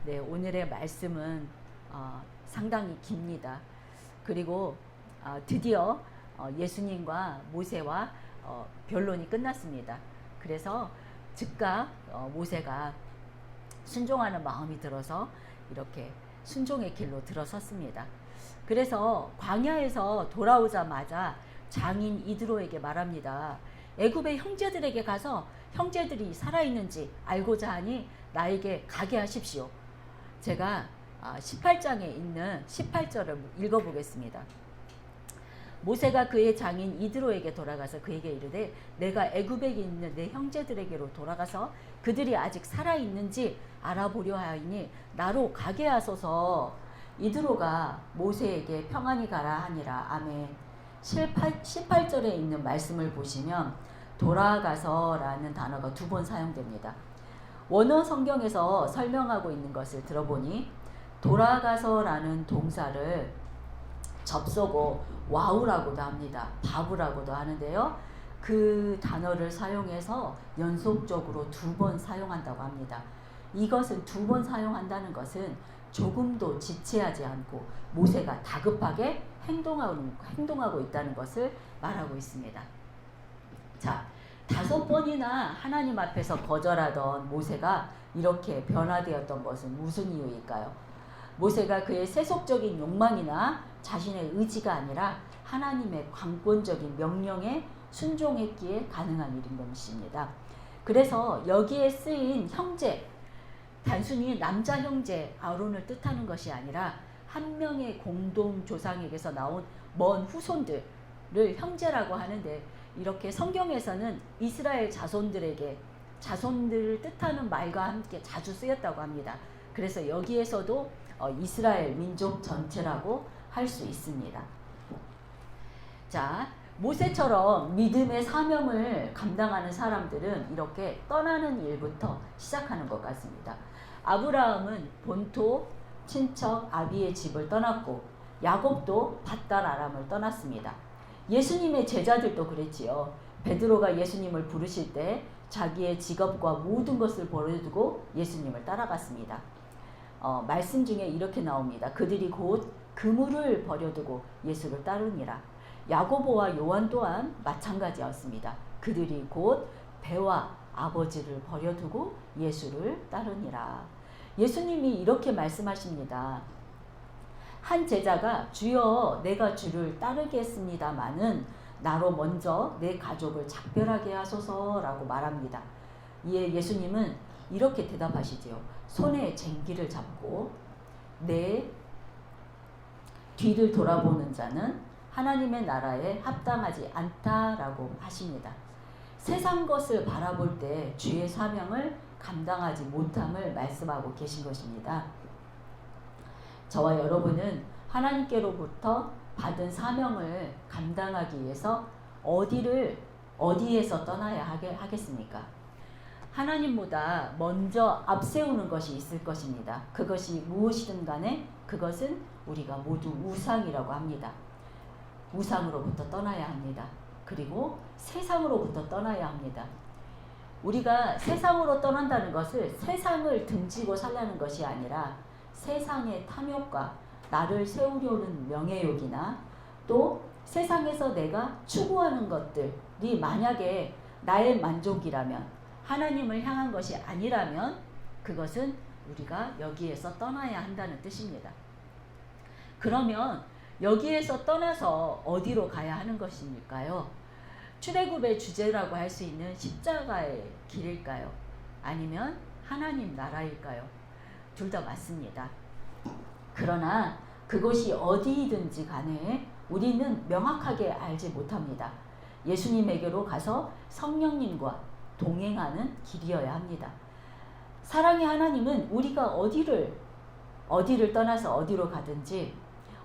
네, 오늘의 말씀은 상당히 깁니다. 그리고 드디어 예수님과 모세와 변론이 끝났습니다. 그래서 즉각 모세가 순종하는 마음이 들어서 이렇게 순종의 길로 들어섰습니다. 그래서 광야에서 돌아오자마자 장인 이드로에게 말합니다. 애굽의 형제들에게 가서 형제들이 살아있는지 알고자 하니 나에게 가게 하십시오. 제가 18장에 있는 18절을 읽어보겠습니다. 모세가 그의 장인 이드로에게 돌아가서 그에게 이르되 내가 애굽에 있는 내 형제들에게로 돌아가서 그들이 아직 살아있는지 알아보려 하니 나로 가게 하소서. 이드로가 모세에게 평안히 가라 하니라. 아멘. 18절에 있는 말씀을 보시면 돌아가서 라는 단어가 2번 사용됩니다. 원어 성경에서 설명하고 있는 것을 들어보니 돌아가서 라는 동사를 접속어 와우라고도 합니다. 바브라고도 하는데요. 그 단어를 사용해서 연속적으로 2번 사용한다고 합니다. 이것은 2번 사용한다는 것은 조금도 지체하지 않고 모세가 다급하게 행동하고 있다는 것을 말하고 있습니다. 자, 5번이나 하나님 앞에서 거절하던 모세가 이렇게 변화되었던 것은 무슨 이유일까요? 모세가 그의 세속적인 욕망이나 자신의 의지가 아니라 하나님의 강권적인 명령에 순종했기에 가능한 일인 것입니다. 그래서 여기에 쓰인 형제, 단순히 남자 형제 아론을 뜻하는 것이 아니라 한 명의 공동 조상에게서 나온 먼 후손들을 형제라고 하는데, 이렇게 성경에서는 이스라엘 자손들을 뜻하는 말과 함께 자주 쓰였다고 합니다. 그래서 여기에서도 이스라엘 민족 전체라고 할 수 있습니다. 자, 모세처럼 믿음의 사명을 감당하는 사람들은 이렇게 떠나는 일부터 시작하는 것 같습니다. 아브라함은 본토 친척 아비의 집을 떠났고 야곱도 밧단 아람을 떠났습니다. 예수님의 제자들도 그랬지요. 베드로가 예수님을 부르실 때 자기의 직업과 모든 것을 버려두고 예수님을 따라갔습니다. 말씀 중에 이렇게 나옵니다. 그들이 곧 그물을 버려두고 예수를 따르니라. 야고보와 요한 또한 마찬가지였습니다. 그들이 곧 배와 아버지를 버려두고 예수를 따르니라. 예수님이 이렇게 말씀하십니다. 한 제자가 주여 내가 주를 따르겠습니다마는 나로 먼저 내 가족을 작별하게 하소서라고 말합니다. 이에 예수님은 이렇게 대답하시지요. 손에 쟁기를 잡고 내 뒤를 돌아보는 자는 하나님의 나라에 합당하지 않다라고 하십니다. 세상 것을 바라볼 때 주의 사명을 감당하지 못함을 말씀하고 계신 것입니다. 저와 여러분은 하나님께로부터 받은 사명을 감당하기 위해서 어디에서 떠나야 하겠습니까? 하나님보다 먼저 앞세우는 것이 있을 것입니다. 그것이 무엇이든 간에 그것은 우리가 모두 우상이라고 합니다. 우상으로부터 떠나야 합니다. 그리고 세상으로부터 떠나야 합니다. 우리가 세상으로 떠난다는 것을 세상을 등지고 살라는 것이 아니라 세상의 탐욕과 나를 세우려는 명예욕이나 또 세상에서 내가 추구하는 것들이 만약에 나의 만족이라면, 하나님을 향한 것이 아니라면 그것은 우리가 여기에서 떠나야 한다는 뜻입니다. 그러면 여기에서 떠나서 어디로 가야 하는 것입니까요? 출애굽의 주제라고 할 수 있는 십자가의 길일까요? 아니면 하나님 나라일까요? 둘 다 맞습니다. 그러나 그것이 어디든지 간에 우리는 명확하게 알지 못합니다. 예수님에게로 가서 성령님과 동행하는 길이어야 합니다. 사랑의 하나님은 우리가 어디를 떠나서 어디로 가든지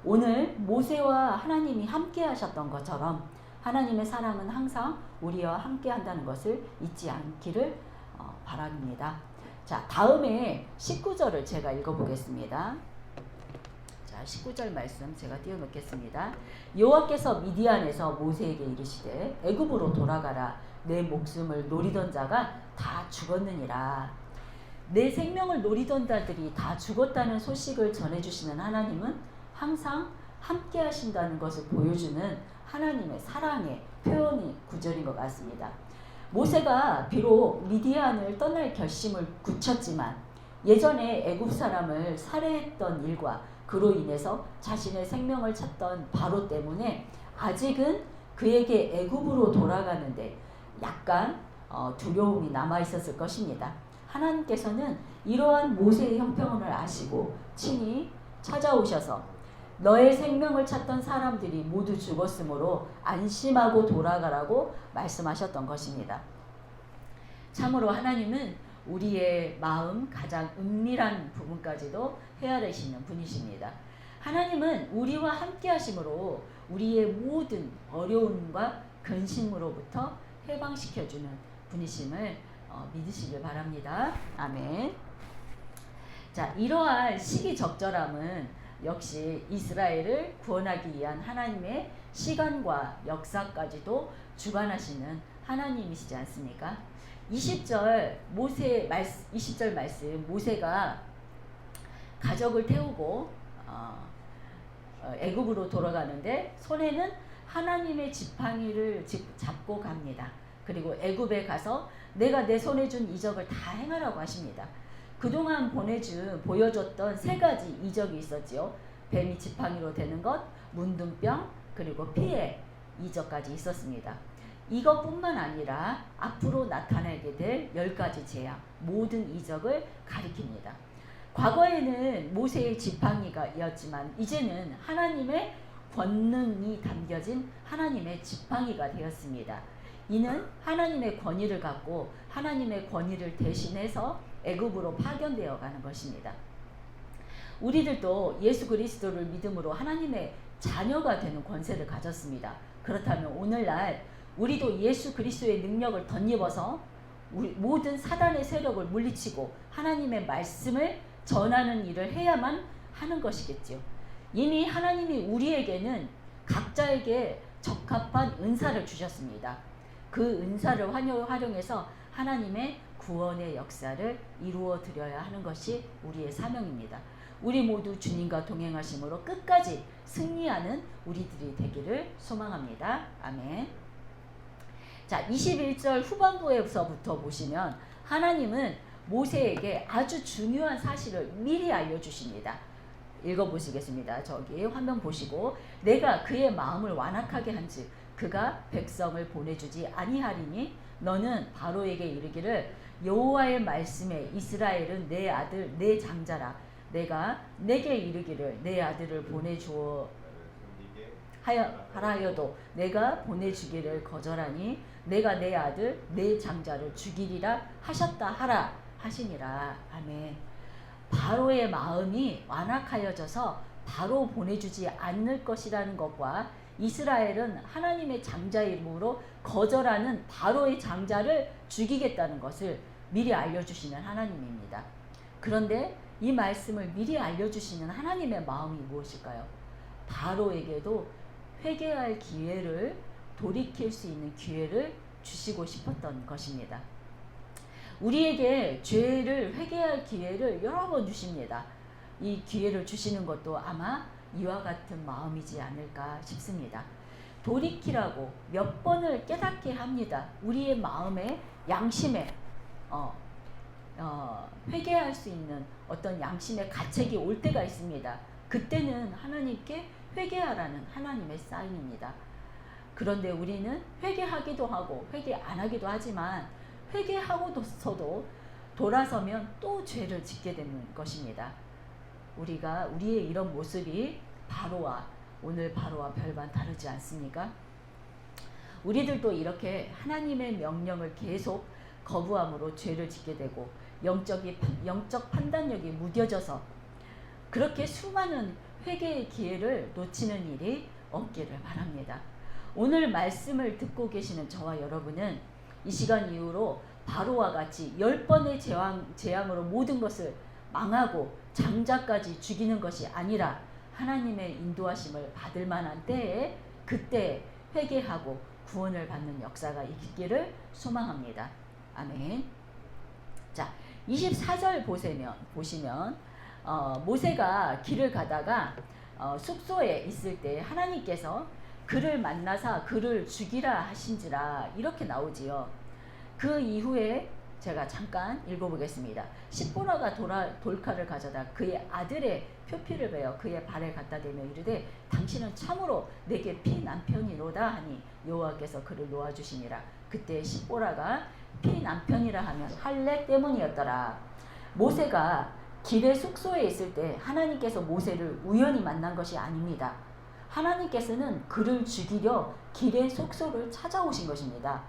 오늘 모세와 하나님이 함께 하셨던 것처럼 하나님의 사랑은 항상 우리와 함께 한다는 것을 잊지 않기를 바랍니다. 자, 다음에 19절을 제가 읽어보겠습니다. 자, 19절 말씀 제가 띄워놓겠습니다. 여호와께서 미디안에서 모세에게 이르시되 애굽으로 돌아가라. 내 목숨을 노리던 자가 다 죽었느니라. 내 생명을 노리던 자들이 다 죽었다는 소식을 전해주시는 하나님은 항상 함께 하신다는 것을 보여주는 하나님의 사랑의 표현이 구절인 것 같습니다. 모세가 비록 미디안을 떠날 결심을 굳혔지만 예전에 애굽 사람을 살해했던 일과 그로 인해서 자신의 생명을 찾던 바로 때문에 아직은 그에게 애굽으로 돌아가는데 약간 두려움이 남아 있었을 것입니다. 하나님께서는 이러한 모세의 형편을 아시고 친히 찾아오셔서 너의 생명을 찾던 사람들이 모두 죽었으므로 안심하고 돌아가라고 말씀하셨던 것입니다. 참으로 하나님은 우리의 마음 가장 은밀한 부분까지도 헤아리시는 분이십니다. 하나님은 우리와 함께 하심으로 우리의 모든 어려움과 근심으로부터 해방시켜주는 분이심을 믿으시길 바랍니다. 아멘. 자, 이러한 시기적절함은 역시 이스라엘을 구원하기 위한 하나님의 시간과 역사까지도 주관하시는 하나님이시지 않습니까? 20절 말씀 모세가 가족을 태우고 애굽으로 돌아가는데 손에는 하나님의 지팡이를 잡고 갑니다. 그리고 애굽에 가서 내가 내 손에 준 이적을 다 행하라고 하십니다. 그동안 보여줬던 세 가지 이적이 있었지요. 뱀이 지팡이로 되는 것, 문둥병, 그리고 피의 이적까지 있었습니다. 이것뿐만 아니라 앞으로 나타나게 될 10가지 재앙, 모든 이적을 가리킵니다. 과거에는 모세의 지팡이가였지만 이제는 하나님의 권능이 담겨진 하나님의 지팡이가 되었습니다. 이는 하나님의 권위를 갖고 하나님의 권위를 대신해서 애굽으로 파견되어 가는 것입니다. 우리들도 예수 그리스도를 믿음으로 하나님의 자녀가 되는 권세를 가졌습니다. 그렇다면 오늘날 우리도 예수 그리스도의 능력을 덧입어서 모든 사단의 세력을 물리치고 하나님의 말씀을 전하는 일을 해야만 하는 것이겠죠. 이미 하나님이 우리에게는 각자에게 적합한 은사를 주셨습니다. 그 은사를 활용해서 하나님의 구원의 역사를 이루어 드려야 하는 것이 우리의 사명입니다. 우리 모두 주님과 동행하심으로 끝까지 승리하는 우리들이 되기를 소망합니다. 아멘. 자, 21절 후반부에서부터 보시면 하나님은 모세에게 아주 중요한 사실을 미리 알려주십니다. 읽어보시겠습니다. 저기 화면 보시고 내가 그의 마음을 완악하게 한즉 그가 백성을 보내주지 아니하리니 너는 바로에게 이르기를 여호와의 말씀에 이스라엘은 내 아들 내 장자라 내가 내게 이르기를 내 아들을 보내주어 하여도 내가 보내주기를 거절하니 내가 내 아들 내 장자를 죽이리라 하셨다 하라 하시니라. 아멘. 바로의 마음이 완악하여져서 바로 보내주지 않을 것이라는 것과 이스라엘은 하나님의 장자이므로 거절하는 바로의 장자를 죽이겠다는 것을 미리 알려주시는 하나님입니다. 그런데 이 말씀을 미리 알려주시는 하나님의 마음이 무엇일까요? 바로에게도 회개할 기회를, 돌이킬 수 있는 기회를 주시고 싶었던 것입니다. 우리에게 죄를 회개할 기회를 여러 번 주십니다. 이 기회를 주시는 것도 아마 이와 같은 마음이지 않을까 싶습니다. 돌이키라고 몇 번을 깨닫게 합니다. 우리의 마음에 양심에 회개할 수 있는 어떤 양심의 가책이 올 때가 있습니다. 그때는 하나님께 회개하라는 하나님의 사인입니다. 그런데 우리는 회개하기도 하고 회개 안 하기도 하지만 회개하고서도 돌아서면 또 죄를 짓게 되는 것입니다. 우리의 이런 모습이 오늘 바로와 별반 다르지 않습니까? 우리들도 이렇게 하나님의 명령을 계속 거부함으로 죄를 짓게 되고 영적 판단력이 무뎌져서 그렇게 수많은 회개의 기회를 놓치는 일이 없기를 바랍니다. 오늘 말씀을 듣고 계시는 저와 여러분은 이 시간 이후로 바로와 같이 10번의 재앙으로 모든 것을 망하고 장자까지 죽이는 것이 아니라 하나님의 인도하심을 받을 만한 때에 그때 회개하고 구원을 받는 역사가 있기를 소망합니다. 아멘. 자, 24절 보시면 모세가 길을 가다가 숙소에 있을 때 하나님께서 그를 만나사 그를 죽이라 하신지라 이렇게 나오지요. 그 이후에 제가 잠깐 읽어보겠습니다. 십보라가 돌칼을 가져다 그의 아들의 표피를 베어 그의 발에 갖다 대며 이르되 당신은 참으로 내게 피난편이로다 하니 여호와께서 그를 놓아주시니라. 그때 십보라가 피난편이라 하면 할례 때문이었더라. 모세가 길의 숙소에 있을 때 하나님께서 모세를 우연히 만난 것이 아닙니다. 하나님께서는 그를 죽이려 길의 숙소를 찾아오신 것입니다.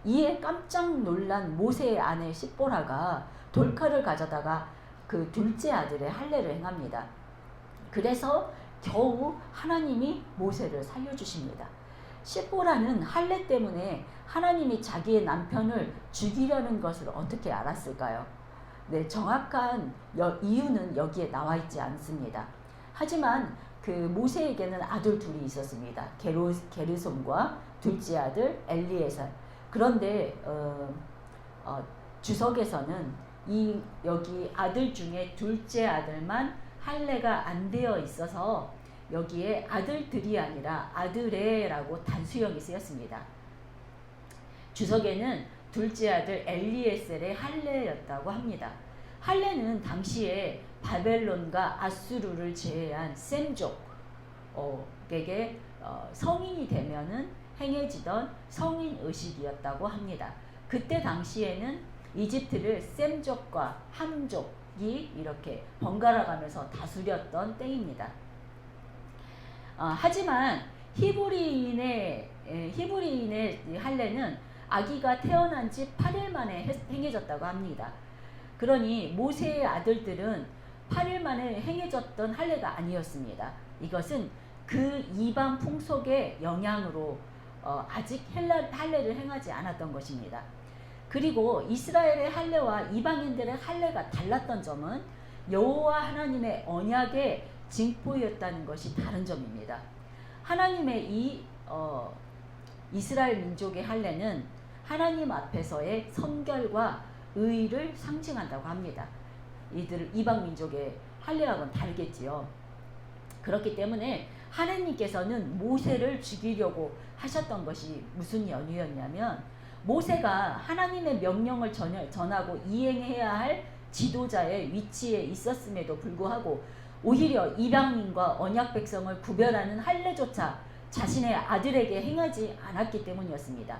이에 깜짝 놀란 모세의 아내 십보라가 돌칼을 가져다가 그 둘째 아들의 할례를 행합니다. 그래서 겨우 하나님이 모세를 살려주십니다. 십보라는 할례 때문에 하나님이 자기의 남편을 죽이려는 것을 어떻게 알았을까요? 네, 정확한 이유는 여기에 나와 있지 않습니다. 하지만 그 모세에게는 아들 둘이 있었습니다. 게르솜과 둘째 아들 엘리에셀. 그런데 주석에서는 여기 아들 중에 둘째 아들만 할례가 안 되어 있어서 여기에 아들들이 아니라 아들애라고 단수형이 쓰였습니다. 주석에는 둘째 아들 엘리에셀의 할례였다고 합니다. 할례는 당시에 바벨론과 아수르를 제외한 셈족에게 성인이 되면은 행해지던 성인 의식이었다고 합니다. 그때 당시에는 이집트를 셈족과 함족이 이렇게 번갈아가면서 다스렸던 때입니다. 하지만 히브리인의 할례는 아기가 태어난 지 8일 만에 행해졌다고 합니다. 그러니 모세의 아들들은 8일 만에 행해졌던 할례가 아니었습니다. 이것은 그 이방 풍속의 영향으로 아직 할례를 행하지 않았던 것입니다. 그리고 이스라엘의 할례와 이방인들의 할례가 달랐던 점은 여호와 하나님의 언약의 징표였다는 것이 다른 점입니다. 하나님의 이 이스라엘 민족의 할례는 하나님 앞에서의 성결과 의를 상징한다고 합니다. 이방 민족의 할례하고는 다르겠지요. 그렇기 때문에 하나님께서는 모세를 죽이려고 하셨던 것이 무슨 연유였냐면 모세가 하나님의 명령을 전하고 이행해야 할 지도자의 위치에 있었음에도 불구하고 오히려 이방인과 언약 백성을 구별하는 할례조차 자신의 아들에게 행하지 않았기 때문이었습니다.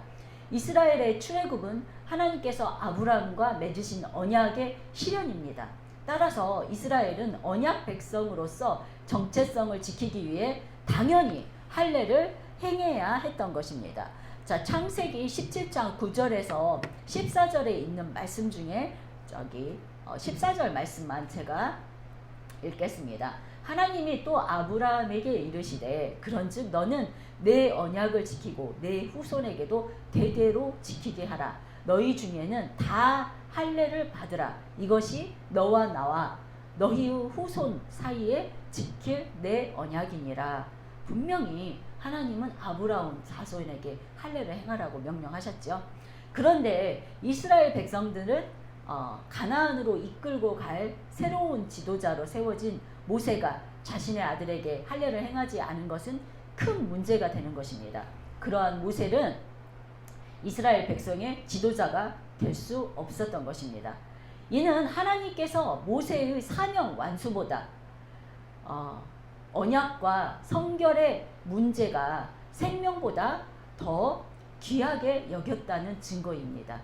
이스라엘의 출애굽은 하나님께서 아브라함과 맺으신 언약의 실현입니다. 따라서 이스라엘은 언약 백성으로서 정체성을 지키기 위해 당연히 할례를 행해야 했던 것입니다. 자, 창세기 17장 9절에서 14절에 있는 말씀 중에 14절 말씀만 제가 읽겠습니다. 하나님이 또 아브라함에게 이르시되 그런즉 너는 내 언약을 지키고 내 후손에게도 대대로 지키게 하라. 너희 중에는 다 할례를 받으라. 이것이 너와 나와 너희 후손 사이에 지킬 내 언약이니라. 분명히 하나님은 아브라함 자손에게 할례를 행하라고 명령하셨죠. 그런데 이스라엘 백성들은 가나안으로 이끌고 갈 새로운 지도자로 세워진 모세가 자신의 아들에게 할례를 행하지 않은 것은 큰 문제가 되는 것입니다. 그러한 모세는 이스라엘 백성의 지도자가 될 수 없었던 것입니다. 이는 하나님께서 모세의 사명 완수보다 언약과 성결의 문제가 생명보다 더 귀하게 여겼다는 증거입니다.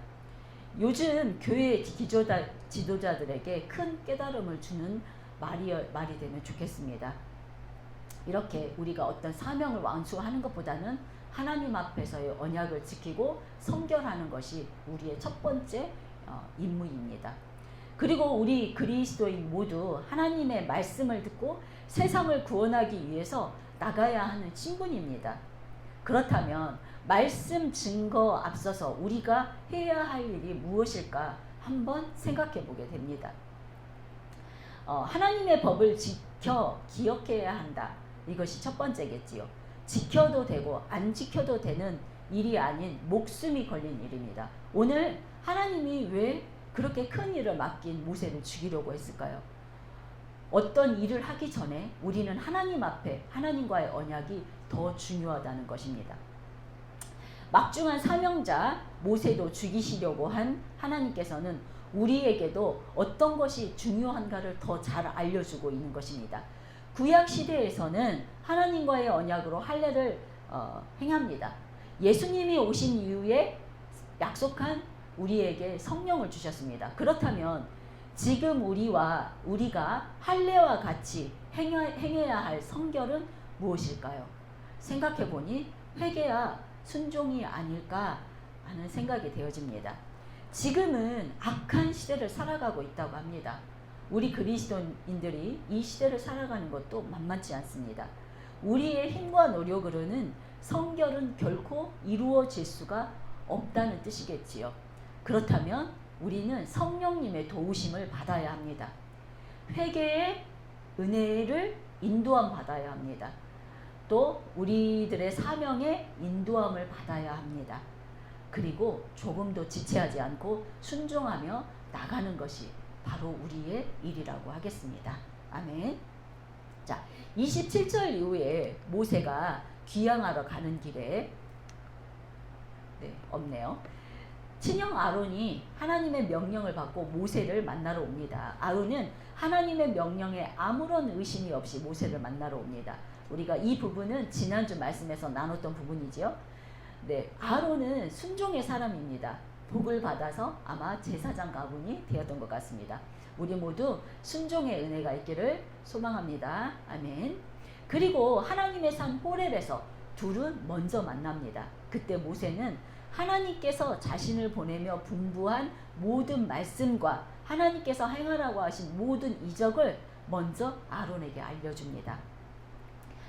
요즘 교회 지도자들에게 큰 깨달음을 주는 말이 되면 좋겠습니다. 이렇게 우리가 어떤 사명을 완수하는 것보다는 하나님 앞에서의 언약을 지키고 성결하는 것이 우리의 첫 번째 임무입니다. 그리고 우리 그리스도인 모두 하나님의 말씀을 듣고 세상을 구원하기 위해서 나가야 하는 신분입니다. 그렇다면 말씀 증거 앞서서 우리가 해야 할 일이 무엇일까 한번 생각해 보게 됩니다. 하나님의 법을 지켜 기억해야 한다. 이것이 첫 번째겠지요. 지켜도 되고 안 지켜도 되는 일이 아닌 목숨이 걸린 일입니다. 오늘 하나님이 왜 그렇게 큰 일을 맡긴 모세를 죽이려고 했을까요? 어떤 일을 하기 전에 우리는 하나님 앞에 하나님과의 언약이 더 중요하다는 것입니다. 막중한 사명자 모세도 죽이시려고 한 하나님께서는 우리에게도 어떤 것이 중요한가를 더 잘 알려주고 있는 것입니다. 구약 시대에서는 하나님과의 언약으로 할례를 행합니다. 예수님이 오신 이후에 약속한 우리에게 성령을 주셨습니다. 그렇다면 지금 우리가 할례와 같이 행해야 할 성결은 무엇일까요? 생각해보니 회개와 순종이 아닐까 하는 생각이 되어집니다. 지금은 악한 시대를 살아가고 있다고 합니다. 우리 그리스도인들이 이 시대를 살아가는 것도 만만치 않습니다. 우리의 힘과 노력으로는 성결은 결코 이루어질 수가 없다는 뜻이겠지요. 그렇다면 우리는 성령님의 도우심을 받아야 합니다. 회개의 은혜를 인도함 받아야 합니다. 또 우리들의 사명에 인도함을 받아야 합니다. 그리고 조금도 지체하지 않고 순종하며 나가는 것이 바로 우리의 일이라고 하겠습니다. 아멘. 자, 27절 이후에 모세가 귀향하러 가는 길에 없네요. 친형 아론이 하나님의 명령을 받고 모세를 만나러 옵니다. 아론은 하나님의 명령에 아무런 의심이 없이 모세를 만나러 옵니다. 우리가 이 부분은 지난주 말씀에서 나눴던 부분이지요. 아론은 순종의 사람입니다. 복을 받아서 아마 제사장 가문이 되었던 것 같습니다. 우리 모두 순종의 은혜가 있기를 소망합니다. 아멘. 그리고 하나님의 산 호렙에서 둘은 먼저 만납니다. 그때 모세는 하나님께서 자신을 보내며 분부한 모든 말씀과 하나님께서 행하라고 하신 모든 이적을 먼저 아론에게 알려줍니다.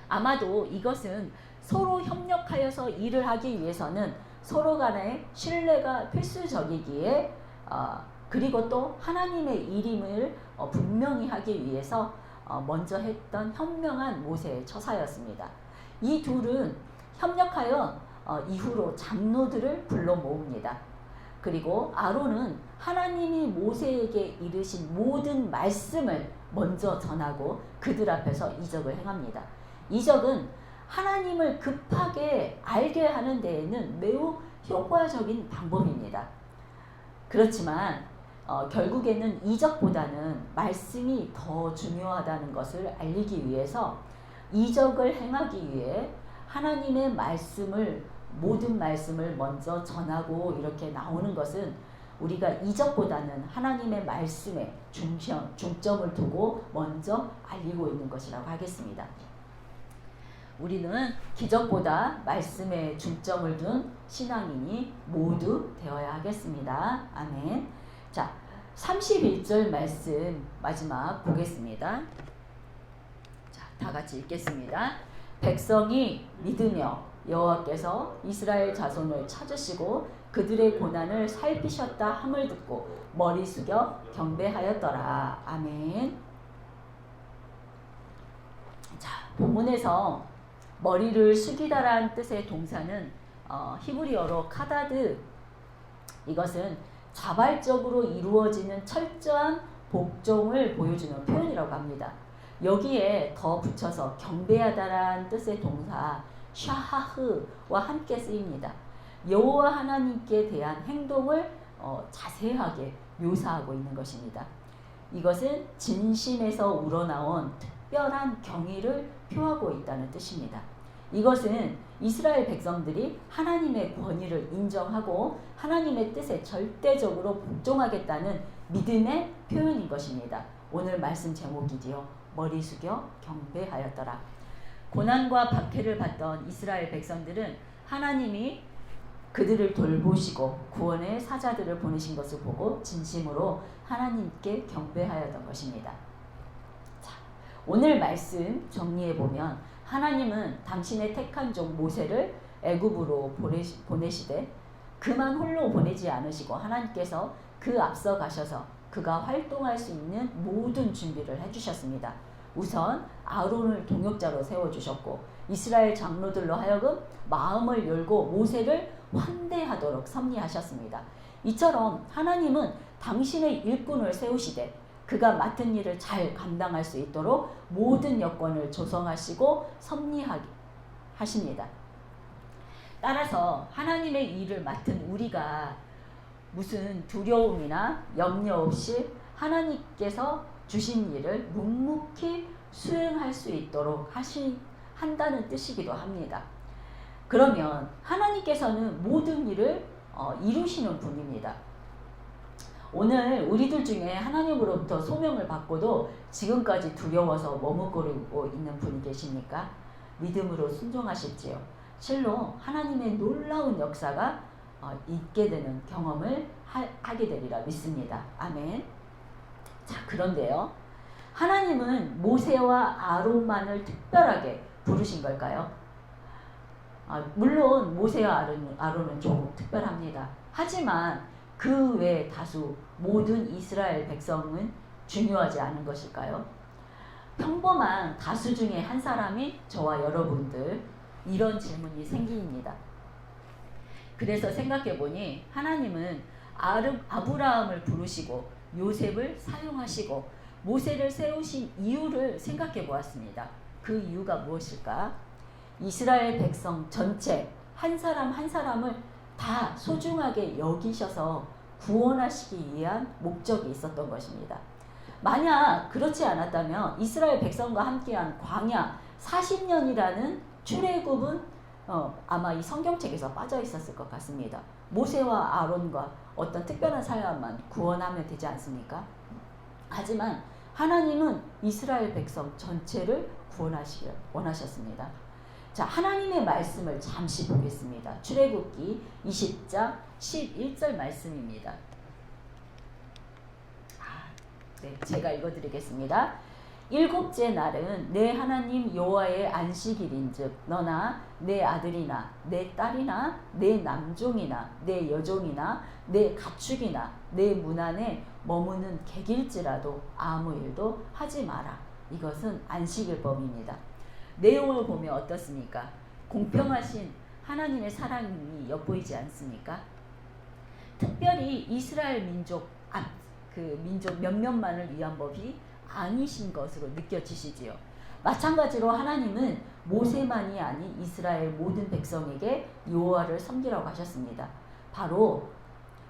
아마도 이것은 서로 협력하여서 일을 하기 위해서는 서로 간의 신뢰가 필수적이기에 그리고 또 하나님의 일임을 분명히 하기 위해서 먼저 했던 현명한 모세의 처사였습니다. 이 둘은 협력하여 이후로 장로들을 불러 모읍니다. 그리고 아론은 하나님이 모세에게 이르신 모든 말씀을 먼저 전하고 그들 앞에서 이적을 행합니다. 이적은 하나님을 급하게 알게 하는 데에는 매우 효과적인 방법입니다. 그렇지만 결국에는 이적보다는 말씀이 더 중요하다는 것을 알리기 위해서 이적을 행하기 위해 하나님의 모든 말씀을 먼저 전하고 이렇게 나오는 것은 우리가 이적보다는 하나님의 말씀에 중점을 두고 먼저 알리고 있는 것이라고 하겠습니다. 우리는 기적보다 말씀에 중점을 둔 신앙인이 모두 되어야 하겠습니다. 아멘. 자, 31절 말씀 마지막 보겠습니다. 자, 다 같이 읽겠습니다. 백성이 믿으며 여호와께서 이스라엘 자손을 찾으시고 그들의 고난을 살피셨다 함을 듣고 머리 숙여 경배하였더라. 아멘. 자, 본문에서 머리를 숙이다라는 뜻의 동사는 히브리어로 카다드, 이것은 자발적으로 이루어지는 철저한 복종을 보여주는 표현이라고 합니다. 여기에 더 붙여서 경배하다라는 뜻의 동사 샤하흐와 함께 쓰입니다. 여호와 하나님께 대한 행동을 자세하게 묘사하고 있는 것입니다. 이것은 진심에서 우러나온 특별한 경의를 표하고 있다는 뜻입니다. 이것은 이스라엘 백성들이 하나님의 권위를 인정하고 하나님의 뜻에 절대적으로 복종하겠다는 믿음의 표현인 것입니다. 오늘 말씀 제목이지요. 머리 숙여 경배하였더라. 고난과 박해를 받던 이스라엘 백성들은 하나님이 그들을 돌보시고 구원의 사자들을 보내신 것을 보고 진심으로 하나님께 경배하였던 것입니다. 자, 오늘 말씀 정리해보면 하나님은 당신의 택한 종 모세를 애굽으로 보내시되 그만 홀로 보내지 않으시고 하나님께서 그 앞서 가셔서 그가 활동할 수 있는 모든 준비를 해주셨습니다. 우선 아론을 동역자로 세워주셨고 이스라엘 장로들로 하여금 마음을 열고 모세를 환대하도록 섭리하셨습니다. 이처럼 하나님은 당신의 일꾼을 세우시되 그가 맡은 일을 잘 감당할 수 있도록 모든 여건을 조성하시고 섭리하십니다. 따라서 하나님의 일을 맡은 우리가 무슨 두려움이나 염려 없이 하나님께서 주신 일을 묵묵히 수행할 수 있도록 한다는 뜻이기도 합니다. 그러면 하나님께서는 모든 일을 이루시는 분입니다. 오늘 우리들 중에 하나님으로부터 소명을 받고도 지금까지 두려워서 머뭇거리고 있는 분이 계십니까? 믿음으로 순종하실지요. 실로 하나님의 놀라운 역사가 있게 되는 경험을 하게 되리라 믿습니다. 아멘. 자, 그런데요. 하나님은 모세와 아론만을 특별하게 부르신 걸까요? 물론 모세와 아론은 조금 특별합니다. 하지만 그 외 다수 모든 이스라엘 백성은 중요하지 않은 것일까요? 평범한 다수 중에 한 사람이 저와 여러분들, 이런 질문이 생깁니다. 그래서 생각해보니 하나님은 아브라함을 부르시고 요셉을 사용하시고 모세를 세우신 이유를 생각해 보았습니다. 그 이유가 무엇일까? 이스라엘 백성 전체 한 사람 한 사람을 다 소중하게 여기셔서 구원하시기 위한 목적이 있었던 것입니다. 만약 그렇지 않았다면 이스라엘 백성과 함께한 광야 40년이라는 출애굽은 아마 이 성경책에서 빠져 있었을 것 같습니다. 모세와 아론과 어떤 특별한 사람만 구원하면 되지 않습니까? 하지만 하나님은 이스라엘 백성 전체를 구원하시길 원하셨습니다. 자, 하나님의 말씀을 잠시 보겠습니다. 출애굽기 20장 11절 말씀입니다. 네, 제가 읽어드리겠습니다. 일곱째 날은 내 하나님 여호와의 안식일인즉 너나 내 아들이나 내 딸이나 내 남종이나 내 여종이나 내 가축이나 내 문 안에 머무는 객일지라도 아무 일도 하지 마라. 이것은 안식일법입니다. 내용을 보면 어떻습니까? 공평하신 하나님의 사랑이 엿보이지 않습니까? 특별히 이스라엘 민족 몇몇만을 위한 법이 아니신 것으로 느껴지시지요. 마찬가지로 하나님은 모세만이 아닌 이스라엘 모든 백성에게 여호와를 섬기라고 하셨습니다. 바로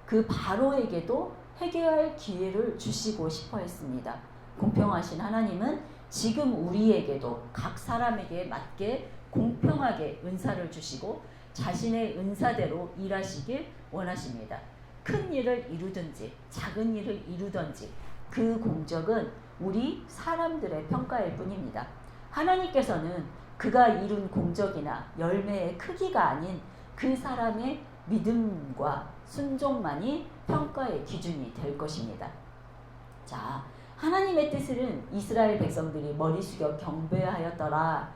그 바로에게도 회개할 기회를 주시고 싶어 했습니다. 공평하신 하나님은 지금 우리에게도 각 사람에게 맞게 공평하게 은사를 주시고 자신의 은사대로 일하시길 원하십니다. 큰 일을 이루든지 작은 일을 이루든지 그 공적은 우리 사람들의 평가일 뿐입니다. 하나님께서는 그가 이룬 공적이나 열매의 크기가 아닌 그 사람의 믿음과 순종만이 평가의 기준이 될 것입니다. 자, 하나님의 뜻은 이스라엘 백성들이 머리 숙여 경배하였더라.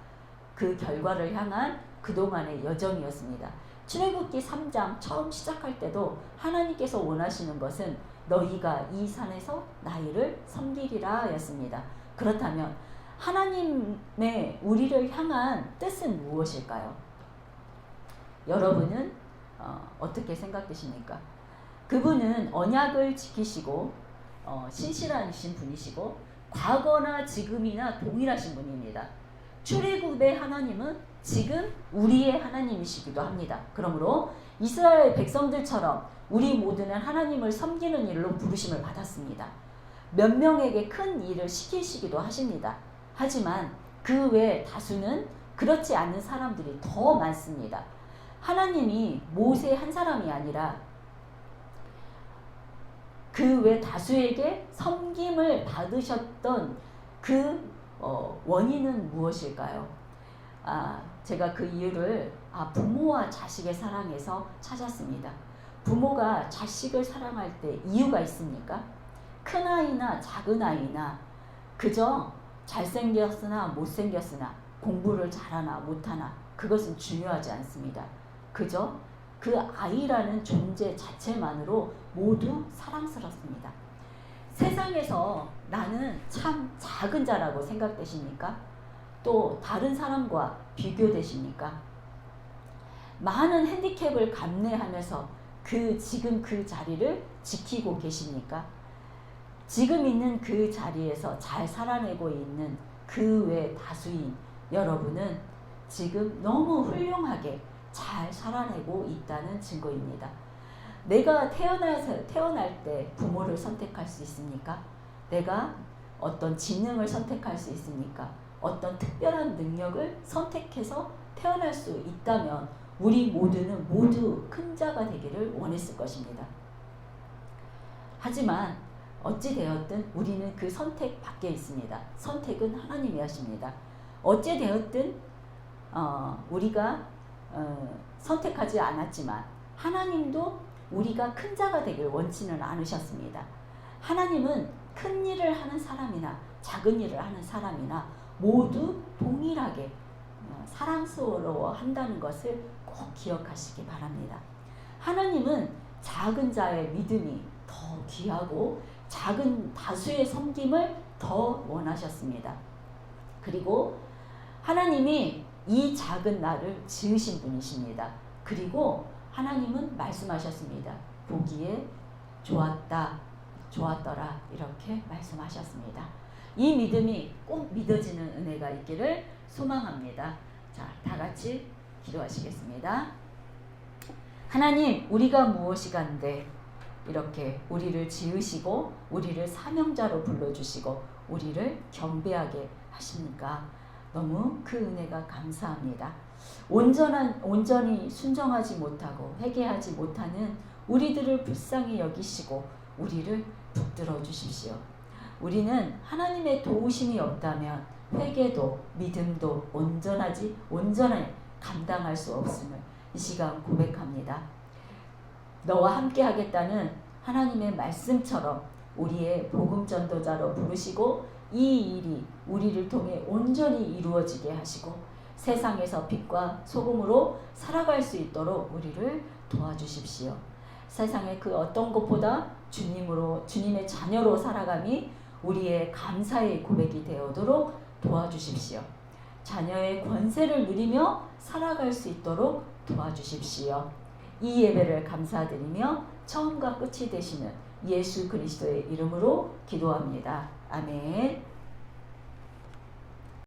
그 결과를 향한 그동안의 여정이었습니다. 출애굽기 3장 처음 시작할 때도 하나님께서 원하시는 것은 너희가 이 산에서 나를 섬기리라 였습니다. 그렇다면 하나님의 우리를 향한 뜻은 무엇일까요? 여러분은 어떻게 생각되십니까? 그분은 언약을 지키시고 신실하신 분이시고 과거나 지금이나 동일하신 분입니다. 출애굽의 하나님은 지금 우리의 하나님이시기도 합니다. 그러므로 이스라엘 백성들처럼 우리 모두는 하나님을 섬기는 일로 부르심을 받았습니다. 몇 명에게 큰 일을 시키시기도 하십니다. 하지만 그 외 다수는 그렇지 않은 사람들이 더 많습니다. 하나님이 모세 한 사람이 아니라 그 외 다수에게 섬김을 받으셨던 그 원인은 무엇일까요? 제가 그 이유를 부모와 자식의 사랑에서 찾았습니다. 부모가 자식을 사랑할 때 이유가 있습니까? 큰아이나 작은아이나 그저 잘생겼으나 못생겼으나 공부를 잘하나 못하나 그것은 중요하지 않습니다. 그저 그 아이라는 존재 자체만으로 모두 사랑스럽습니다. 세상에서 나는 참 작은 자라고 생각되십니까? 또 다른 사람과 비교되십니까? 많은 핸디캡을 감내하면서 지금 그 자리를 지키고 계십니까? 지금 있는 그 자리에서 잘 살아내고 있는 그 외 다수인 여러분은 지금 너무 훌륭하게 잘 살아내고 있다는 증거입니다. 내가 태어날 때 부모를 선택할 수 있습니까? 내가 어떤 지능을 선택할 수 있습니까? 어떤 특별한 능력을 선택해서 태어날 수 있다면 우리 모두는 모두 큰 자가 되기를 원했을 것입니다. 하지만 어찌 되었든 우리는 그 선택 밖에 있습니다. 선택은 하나님이 하십니다. 어찌 되었든 우리가 선택하지 않았지만 하나님도 우리가 큰 자가 되길 원치는 않으셨습니다. 하나님은 큰 일을 하는 사람이나 작은 일을 하는 사람이나 모두 동일하게 사랑스러워 한다는 것을 꼭 기억하시기 바랍니다. 하나님은 작은 자의 믿음이 더 귀하고 작은 다수의 섬김을 더 원하셨습니다. 그리고 하나님이 이 작은 나를 지으신 분이십니다. 그리고 하나님은 말씀하셨습니다. 보기에 좋았다, 좋았더라 이렇게 말씀하셨습니다. 이 믿음이 꼭 믿어지는 은혜가 있기를 소망합니다. 자, 다 같이 기도하시겠습니다. 하나님, 우리가 무엇이간데 이렇게 우리를 지으시고 우리를 사명자로 불러주시고 우리를 경배하게 하십니까? 너무 그 은혜가 감사합니다. 온전히 순종하지 못하고 회개하지 못하는 우리들을 불쌍히 여기시고 우리를 붙들어 주십시오. 우리는 하나님의 도우심이 없다면 회개도 믿음도 온전히 감당할 수 없음을 이 시간 고백합니다. 너와 함께 하겠다는 하나님의 말씀처럼 우리의 복음 전도자로 부르시고 이 일이 우리를 통해 온전히 이루어지게 하시고 세상에서 빛과 소금으로 살아갈 수 있도록 우리를 도와주십시오. 세상의 그 어떤 것보다 주님의 자녀로 살아감이 우리의 감사의 고백이 되어도록 도와주십시오. 자녀의 권세를 누리며 살아갈 수 있도록 도와주십시오. 이 예배를 감사드리며 처음과 끝이 되시는 예수 그리스도의 이름으로 기도합니다. 아멘.